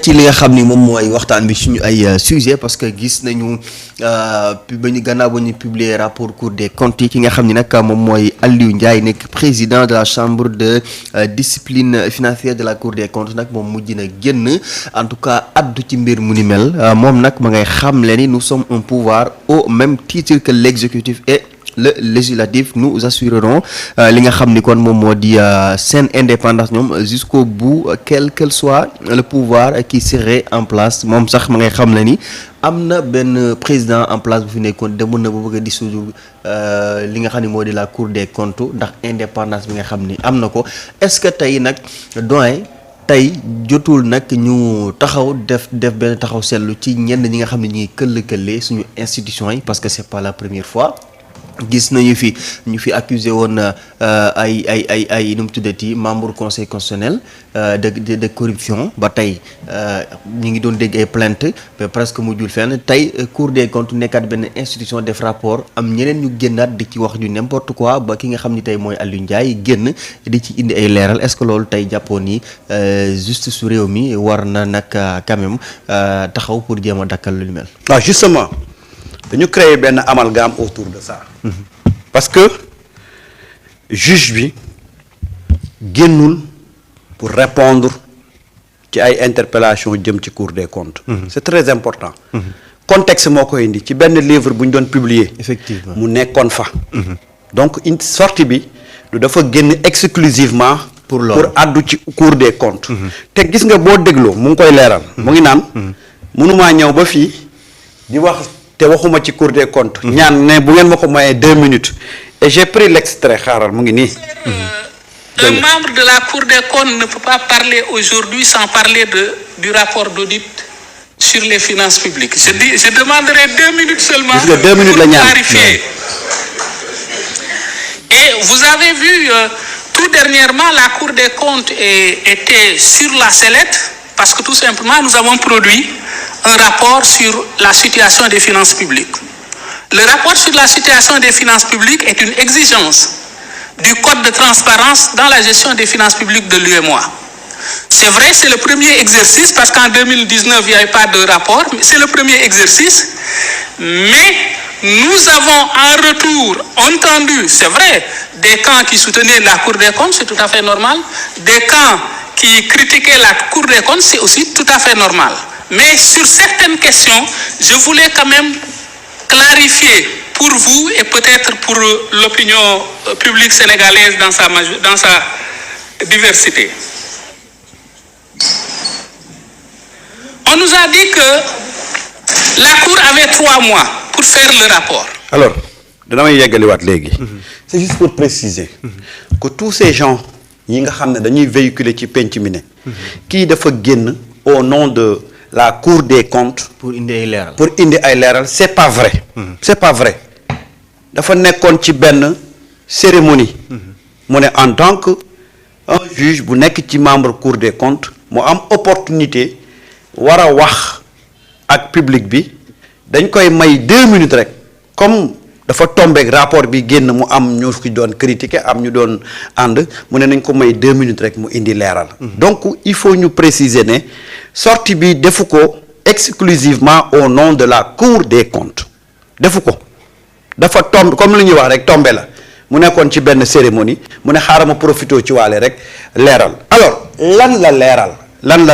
ci li nga xam ni moom mooy waxtaan bi suñu ay sujet parce que gis nañu ba ñu gannaaw ba ñu publier rapport Cour des comptes yi ki nga xam ni nag moom mooy Aliou Ndiaye nekk président de la chambre de discipline financière de la Cour des comptes nag moom mujj na génn en tout cas addu ci mbir mu ni mel moom nag ma ngay xamle ni nous sommes un pouvoir au même titre que l'exécutif et le législatif. Nous assurerons li nga xam ni kon moom moo di seen indépendance ñoom jusqu'au bout quel soit le pouvoir qui serait en place. moom sax ma ngay xam ne ni am na benn président en place bu fi nekkoon demoon na ba bëgg a dissoudre li nga xam ni moo di la Cour des comptes ndax indépendance bi nga xam ni am na ko. est-ce que tey nag doyen tey jotul nag ñu taxaw def benn taxaw seetlu ci ñenn ñi nga xam ne ñi ngi këll-këllee suñu institution yi parce que c'est pas la première fois. gis nañu fi ñu fi accusé woon ay nu mu tuddati membre conseil constitutionnel de corruption ba tey ñu ngi doon dégg ay plainte mais presque mujjul fenn tey Cour des comptes nekkaat benn institution def rapport am ñeneen ñu génnaat di ci wax ñu n'importe quoi ba ki nga xam ni tey mooy Aliou Ndiaye génn di ci indi ay leeral est-ce que loolu tey jàppoon ni justice su réew mi war na nag quand même taxaw pour jéem a dakkal lu mel. waaw justement. dañu créer benn amalgame autour de ça. parce que juge bi génnul pour répondre ci ay interpellations jëm ci Cour des comptes. c'est très important. contexte moo koy indi ci benn livre bu ñu doon publier. effectivement mu nekkoon fa. donc une sortie bi du dafa génn exclusivement pour addu ci Cour des comptes. te gis nga boo dégloo mu ngi koy leeral. mu ngi naan mënumaa ñëw ba fii di wax. te waxuma ci Cour des comptes. ñaan ne bu ngeen ma ko mayee 2 minutes. et j'ai pris l'extrait xaaral mu ngi nii. Un membre de la Cour des comptes ne peut pas parler aujourd'hui sans parler du rapport d'audit sur les finances publiques. Je demanderai 2 minutes seulement. Gis nga 2 minutes la ñaan. Clarifier. Et vous avez vu tout dernièrement la Cour des comptes était sur la sellette parce que tout simplement nous avons produit un rapport sur la situation des finances publiques. Le rapport sur la situation des finances publiques est une exigence du Code de transparence dans la gestion des finances publiques de l'UEMOA. C'est vrai, c'est le premier exercice parce qu'en 2019, il n'y avait pas de rapport, mais c'est le premier exercice. Mais nous avons en retour entendu, c'est vrai, des camps qui soutenaient la Cour des comptes, c'est tout à fait normal. Des camps qui critiquaient la Cour des comptes, c'est aussi tout à fait normal. Mais sur certaines questions, je voulais quand même clarifier pour vous et peut-être pour l'opinion publique sénégalaise dans sa diversité. On nous a dit que la Cour avait 3 mois pour faire le rapport. Alors, c'est juste pour préciser que tous ces gens yi nga xam ne dañuy véhiculer ci penc mi ne kii dafa génn au nom de la Cour des comptes pour indi ay leeral c'est pas vrai. c'est pas vrai dafa nekkoon ci benn cérémonie. mu ne en tant que un juge bu nekk ci membre Cour des comptes mu am opportunité war a wax ak public bi dañ koy may 2 minutes rek comme dafa tombeek rapport bi génn mu am ñu fi doon critiquer am ñu doon ànd mu ne nañ ko may 2 minutes rek mu indi leeral. donc il faut ñu préciser ne sortie bi defu ko exclusivement au nom de la Cour des comptes defu ko dafa tombe comme li ñuy wax rek tombe la mu nekkoon ci benn cérémonie mu ne xaaral ma profité ci waale rek leeral. alors lan la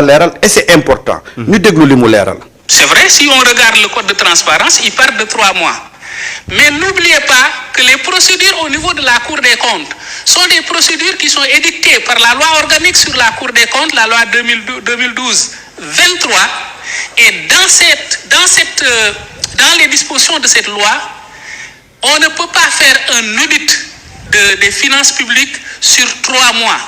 leeral et c'est important. ñu déglu li mu leeral. C'est vrai, si on regarde le code de transparence, il parle de 3 mois. Mais n'oubliez pas que les procédures au niveau de la Cour des comptes sont des procédures qui sont édictées par la loi organique sur la Cour des comptes, la loi 2012-23. Et dans les dispositions de cette loi, on ne peut pas faire un audit des finances publiques sur 3 mois.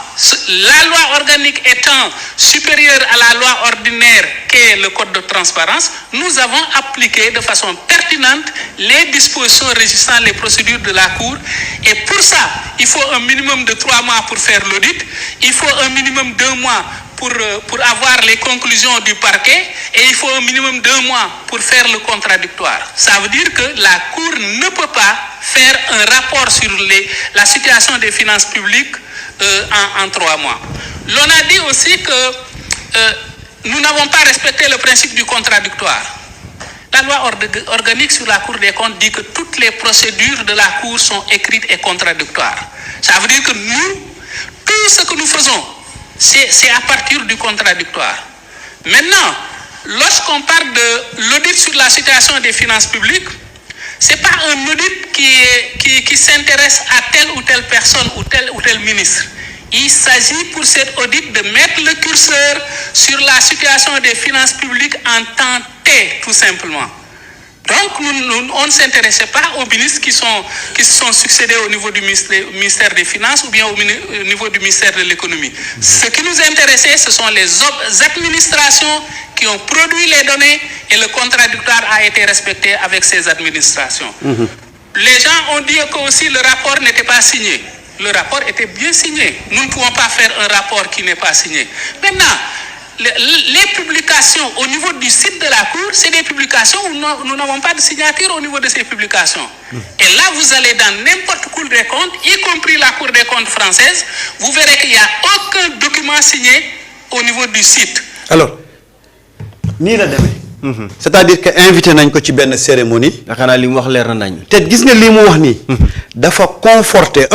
La loi organique étant supérieure à la loi ordinaire qu'est le code de transparence, nous avons appliqué de façon pertinente les dispositions régissant les procédures de la Cour. Et pour ça, il faut un minimum de 3 mois pour faire l'audit. Il faut un minimum de 2 mois pour avoir les conclusions du parquet. Et il faut un minimum de 2 mois pour faire le contradictoire. Ça veut dire que la Cour ne peut pas faire un rapport sur la situation des finances publiques en 3 mois. L'on a dit aussi que nous n'avons pas respecté le principe du contradictoire. La loi organique sur la Cour des comptes dit que toutes les procédures de la Cour sont écrites et contradictoires. Ça veut dire que nous, tout ce que nous faisons, c'est à partir du contradictoire. Maintenant, lorsqu'on parle de l'audit sur la situation des finances publiques, c'est pas un audit qui s'intéresse à telle ou telle personne ou tel ministre. Il s'agit pour cet audit de mettre le curseur sur la situation des finances publiques en temps T, tout simplement. Donc, on ne s'intéressait pas aux ministres qui se sont succédés au niveau du ministère des Finances ou bien au niveau du ministère de l'Économie. Ce qui nous intéressait, ce sont les administrations qui ont produit les données et le contradictoire a été respecté avec ces administrations. Les gens ont dit que aussi le rapport n'était pas signé. Le rapport était bien signé. Nous ne pouvons pas faire un rapport qui n'est pas signé. Maintenant, les publications au niveau du site de la Cour, c'est des publications où nous n'avons pas de signature au niveau de ces publications. Et là, vous allez dans n'importe Cour des comptes, y compris la Cour des comptes française, vous verrez qu'il n'y a aucun document signé au niveau du site. Alors, nii la demee. c'est-à-dire que invité nañ ko ci benn cérémonie. xanaa li mu wax leer na nañ. te gis nga lii mu wax nii. dafa conforter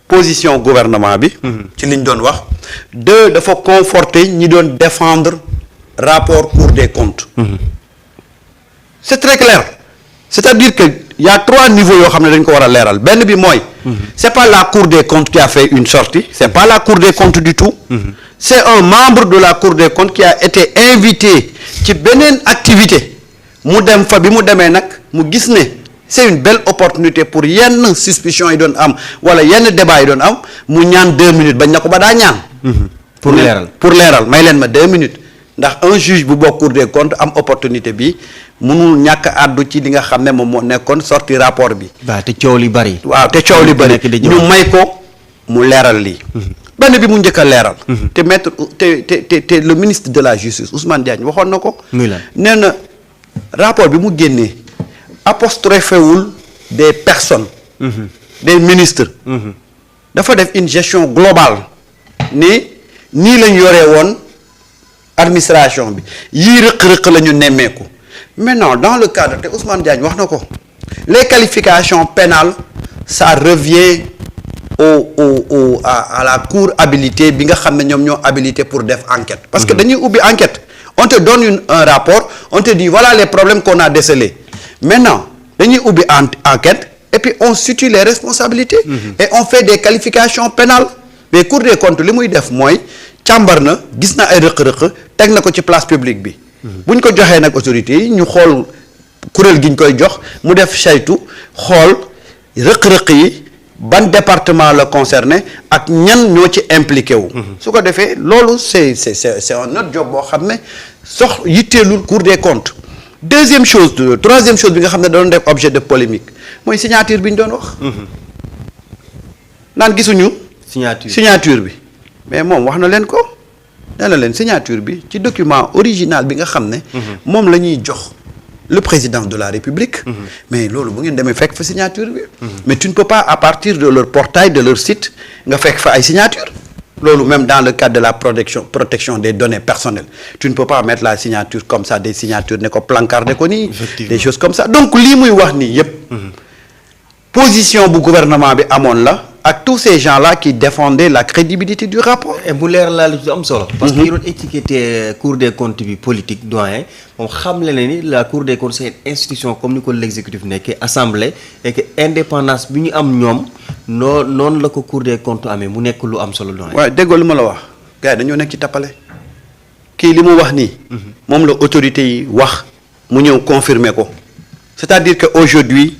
position gouvernement bi. ci liñ doon wax. deux dafa conforter ñi doon défendre rapport Cour des comptes. c'est très clair. c'est-à-dire que y a trois niveaux yoo xam ne dañ ko war a leeral benn bi mooy. c'est pas la Cour des comptes qui a fait une sortie c'est pas la Cour des comptes du tout. c'est un membre de la Cour des comptes qui a été invité ci beneen activité mu dem fa bi mu demee nag mu gis ne c'est une belle opportunité pour yenn suspicion yi doon am wala yenn débat yi doon am mu ñaan 2 minutes bañ na ko ba daa ñaan. pour leeral may leen ma 2 minutes ndax un juge bu bokk Cour des comptes am opportunité bi mënul ñàkk àddu ci li nga xam ne moom moo nekkoon sorti rapport bi. waaw te coow li bari. waaw te coow li bari ñu may ko mu leeral lii. benn bi mu njëkk a leeral. te maître te le ministre de la justice Ousmane Diagne waxoon na ko. nee na rapport bi mu génnee apostrophé wul des personnes. des ministres. dafa def une gestion globale. ni nii lañ yoree woon administration bi yii rëq-rëq la ñu nemmeeku maintenant dans le cadre te Ousmane Diagne wax na ko les qualifications pénales ça revient à la cour habilitée bi nga xam ne ñoom ñoo habilité pour def enquête parce que dañuy ubbi enquête on te donne un rapport on te dit voilà les problèmes qu'on a décelés maintenant dañuy ubbi enquête et puis on situe les responsabilités et on fait des qualifications pénales mais Cour des comptes li muy def mooy càmbar na gis na ay rëq-rëq teg na ko ci place publique bi bu ñu ko joxee nag autorités yi ñu xool kuréel gi ñu koy jox mu def saytu xool rëq-rëq yi ban département la concerné ak ñan ñoo ci impliqué wu. su ko defee loolu c'est un autre job boo xam ne yitteelul Cour des comptes. troisième chose bi nga xam ne doon def objet de polémique mooy signature bi ñu doon wax. naan gisuñu. signature bi mais moom wax na leen ko nee na leen signature bi ci document original bi nga xam ne. moom la ñuy jox. le président de la République. mais loolu bu ngeen demee fekk fa signature bi. mais tu ne peux pas à partir de leur portail de leur site nga fekk fa ay signature loolu même dans le cadre de la protection des données personnelles tu ne peux pas mettre la signature comme ça des signatures ne ko plancardé ko nii. des choses comme ça donc lii muy wax nii yépp position bu gouvernement bi amoon la. ak tous ces gens-là qui défendaient la crédibilité du rapport. et bu leer laa lu am solo. parce que ñu doon étiqueté Cour des comptes bi politique doyen moom xam le ne ni la Cour des comptes c'est une institution comme ni ko l'exécutif nekkee assemblée et que indépendance bi ñu am ñoom noonu la ko Cour des comptes amee mu nekk lu am solo doyen. waaw déggoo lu ma la wax gars yi dañoo nekk ci tappale kii li mu wax nii. moom la autorité yi wax mu ñëw confirmer ko c'est-à-dire que aujourd'hui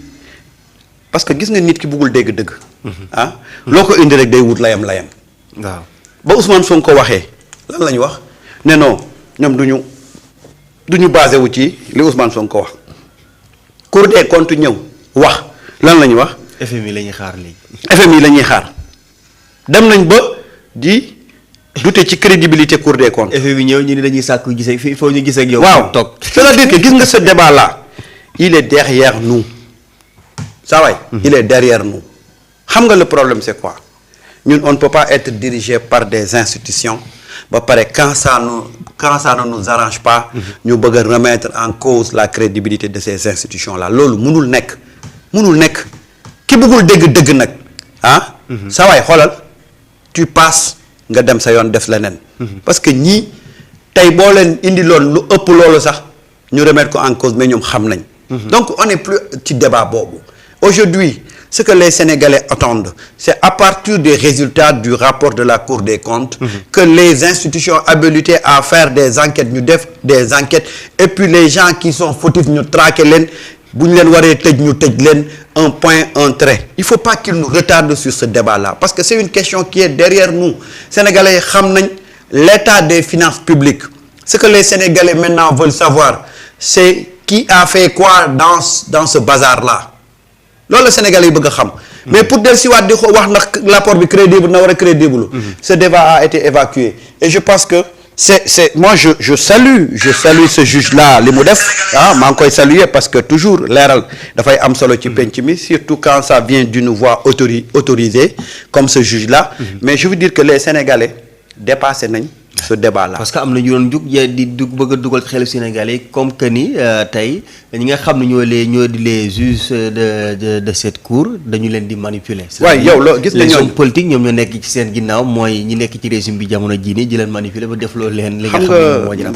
parce que gis nga nit ki bëggul dégg dëgg. loo ko indi rek day wut layam. waaw ba Ousmane Sonko waxee lan la ñu wax ne non ñoom du ñu basé wu ci li Ousmane Sonko wax Cour des comptes ñëw wax lan la ñu wax. FMI la ñuy xaar léegi. FMI la ñuy xaar dem nañ ba di douter ci crédibilité Cour des comptes. FMI ñëw ñu ni dañuy sàkku gisee il faut ñu gisee ak yow. waaw toog c'est-à-dire que gis nga ce débat là il est derrière nous ça va. il est derrière nous. xam nga le problème c'est quoi ñun on ne peut pas être dirigé par des institutions ba pare quand ça ne nous arrange pas ñu bëgg a remettre en cause la crédibilité de ces institutions là loolu mënul nekk ki bëggul dégg dëgg nag ah sa waay xoolal tu passes nga dem sa yoon def leneen parce que ñii tey boo leen indi loon lu ëpp loolu sax ñu remettre ko en cause mais ñoom xam nañ donc on est plus ci débat boobu aujourd'hui ce que les Sénégalais attendent c'est à partir des résultats du rapport de la Cour des comptes que les institutions habilitées à faire des enquêtes ñu def des enquêtes et puis les gens qui sont fautifs ñu traquer leen bu ñu leen waree tëj ñu tëj leen un point un trait il faut pas qu'ils nous retardent sur ce débat-là parce que c'est une question qui est derrière nous Sénégalais yi xam nañ l'état des finances publiques ce que les Sénégalais maintenant veulent savoir c'est qui a fait quoi dans ce bazar-là loolu la Sénégalais yi bëgg a xam mais pour del siwaat di wax ndax rapport bi crédible na war a crédible ce débat a été évacué et je pense que c'est moi je salue ce juge-là li mu def maa ngi koy saluer parce que toujours leeral dafay am solo ci penc mi surtout quand ça vient d'une voix autorisée comme ce juge-là mais je veux dire que les Sénégalais dépassé nañ ce débat-là. parce que am na ñu doon jug di bëgg a dugal xelu Sénégalais comme que ni tey ñi nga xam ne ñoo di les juges de cette cour dañu leen di manipuler. waaye yow loo gis nga les hommes politiques ñoom ñoo nekk ci seen ginnaaw mooy ñi nekk ci régime bi jamono jii nii di leen manipuler ba def loolu leen. li nga xam ne moo jëm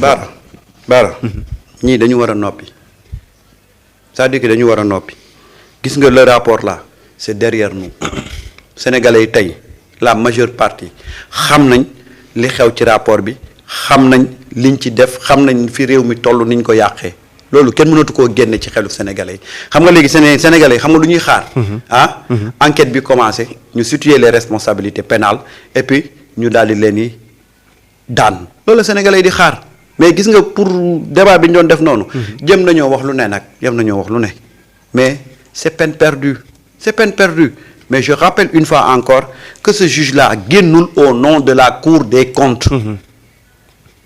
Bara ñii dañu war a noppi c'est-à-dire que dañu war a noppi gis nga le rapport là c'est derrière nous Sénégalais yi tey la majeure partie xam nañ. li xew ci rapport bi xam nañ liñ ci def xam nañ fi réew mi toll niñ ko yàqee loolu kenn mënatu koo génne ci xelu Sénégalais yi xam nga léegi Sénégalais yi xam nga lu ñuy xaar enquête bi commencé ñu situer les responsabilités pénales et puis ñu daal di leen di daan loolu la Sénégalais yi di xaar mais gis nga pour débat bi ñu doon def noonu jëm nañoo wax lu ne nag jëm nañoo wax lu ne mais c'est peine perdue mais je rappelle une fois encore que ce juge-là génnul au nom de la Cour des comptes.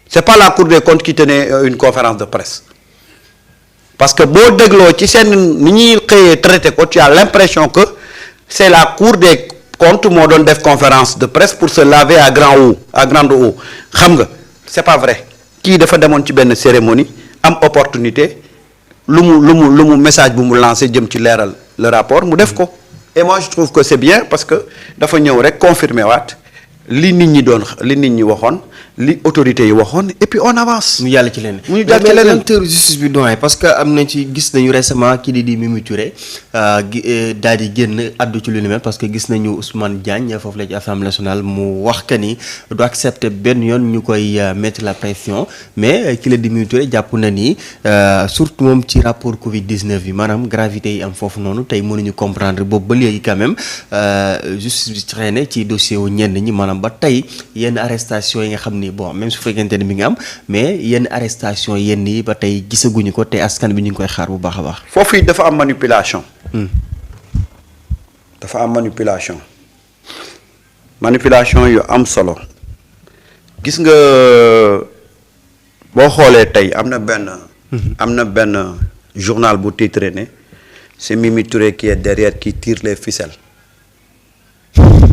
C'est pas la Cour des comptes qui tenait une conférence de presse. Parce que boo dégloo ci seen ni ñuy xëyee traité ko tu as l'impression que c'est la Cour des comptes moo doon def conférence de presse pour se laver à grande eau xam nga c'est pas vrai kii dafa demoon ci benn cérémonie am opportunité lu mu message bu mu lancé jëm ci leeral le rapport mu def ko. Et moi je trouve que c'est bien parce que dafa ñëw rek confirmer waat li nit ñi waxoon li autorités yi waxoon et puis on avance. mu yàlla ci leneen justice bi doyen parce que am nañ ci gis nañu récemment kii di Mimi Touré daal di génn addu ci lu ni mel parce que gis nañu Ousmane Diagne foofu la ci Assemblée nationale mu wax que ni du accepter benn yoon ñu koy mettre la pression mais ki la di Mimi Touré jàpp na ni surtout moom ci rapport Covid-19 bi maanaam gravité yi am foofu noonu tey mënuñu comprendre boobu ba léegi quand même justice bi traîné ci dossier wu ñenn ñi maanaam ba tey yenn arrestation yi nga xam ni bon même su fekkente ne mi ngi am mais yenn arrestation yenn yi ba tey gisaguñu ko te askan bi ñu ngi koy xaar bu baax a baax. foofu it dafa am manipulation. dafa am manipulation yu am solo gis nga boo xoolee tey am na benn journal bu titré ne c'est Mimi Touré qui est derrière qui tire les ficelles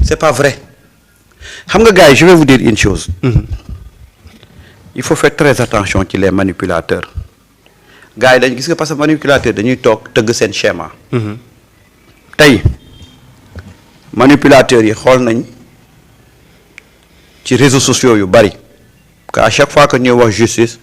c'est pas vrai. xam nga gars yi je vais vous dire une chose. Il faut faire très attention ci les manipulateurs gars yi dañ gis nga parce que manipulateur dañuy toog tëgg seen schéma. tey manipulateurs yi xool nañ ci réseaux sociaux yu bari que à chaque fois que ñuy wax justice